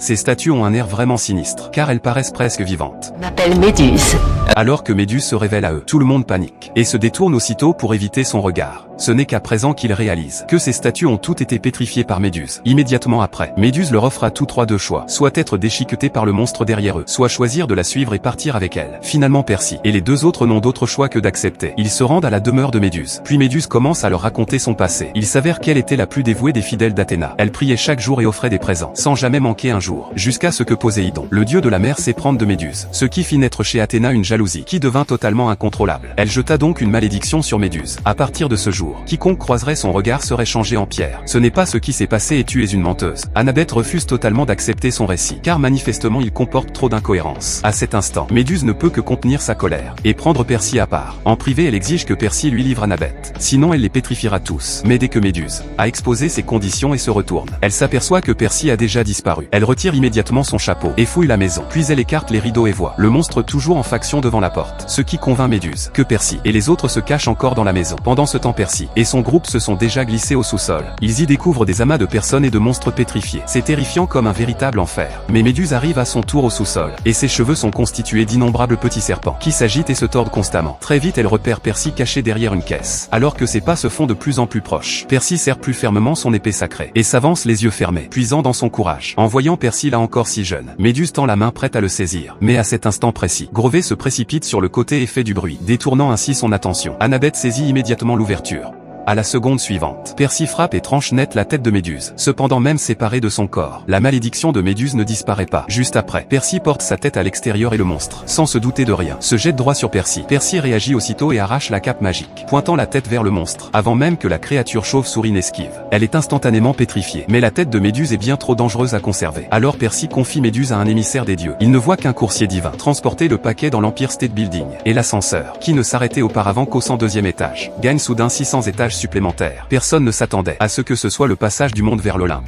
Ces statues ont un air vraiment sinistre, car elles paraissent presque vivantes. Je m'appelle Méduse. Alors que Méduse se révèle à eux, tout le monde panique, et se détourne aussitôt pour éviter son regard. Ce n'est qu'à présent qu'ils réalisent que ces statues ont toutes été pétrifiées par Méduse. Immédiatement après, Méduse leur offre à tous trois deux choix, soit être déchiquetés par le monstre derrière eux, soit choisir de la suivre et partir avec elle. Finalement Percy et les deux autres n'ont d'autre choix que d'accepter. Ils se rendent à la demeure de Méduse. Puis Méduse commence à leur raconter son passé. Il s'avère qu'elle était la plus dévouée des fidèles d'Athéna. Elle priait chaque jour et offrait des présents, sans jamais manquer un jour, jusqu'à ce que Poséidon, le dieu de la mer, s'éprenne de Méduse, ce qui fit naître chez Athéna une jalousie qui devint totalement incontrôlable. Elle jeta donc une malédiction sur Méduse. À partir de ce jour, quiconque croiserait son regard serait changé en pierre. Ce n'est pas ce qui s'est passé et tu es une menteuse. Annabeth refuse totalement d'accepter son récit, car manifestement il comporte trop d'incohérences. À cet instant, Méduse ne peut que contenir sa colère et prendre Percy à part. En privé, elle exige que Percy lui livre Annabeth, sinon elle les pétrifiera tous. Mais dès que Méduse a exposé ses conditions et se retourne, elle s'aperçoit que Percy a déjà disparu. Elle retire immédiatement son chapeau et fouille la maison. Puis elle écarte les rideaux et voit le monstre toujours en faction devant la porte, ce qui convainc Méduse que Percy et les autres se cachent encore dans la maison. Pendant ce temps, Percy et son groupe se sont déjà glissés au sous-sol. Ils y découvrent des amas de personnes et de monstres pétrifiés. C'est terrifiant comme un véritable enfer. Mais Méduse arrive à son tour au sous-sol, et ses cheveux sont constitués d'innombrables petits serpents qui s'agitent et se tordent constamment. Très vite, elle repère Percy caché derrière une caisse. Alors que ses pas se font de plus en plus proches, Percy serre plus fermement son épée sacrée et s'avance les yeux fermés, puisant dans son courage. En voyant Percy là encore si jeune, Méduse tend la main prête à le saisir. Mais à cet instant précis, Grovet se précipite sur le côté et fait du bruit, détournant ainsi son attention. Annabeth saisit immédiatement l'ouverture. À la seconde suivante, Percy frappe et tranche net la tête de Méduse. Cependant, même séparée de son corps, la malédiction de Méduse ne disparaît pas. Juste après, Percy porte sa tête à l'extérieur et le monstre, sans se douter de rien, se jette droit sur Percy. Percy réagit aussitôt et arrache la cape magique, pointant la tête vers le monstre, avant même que la créature chauve-souris n'esquive. Elle est instantanément pétrifiée, mais la tête de Méduse est bien trop dangereuse à conserver. Alors Percy confie Méduse à un émissaire des dieux. Il ne voit qu'un coursier divin transporter le paquet dans l'Empire State Building, et l'ascenseur, qui ne s'arrêtait auparavant qu'au 102e étage, gagne soudain 600 étages supplémentaires. Personne ne s'attendait à ce que ce soit le passage du monde vers l'Olympe.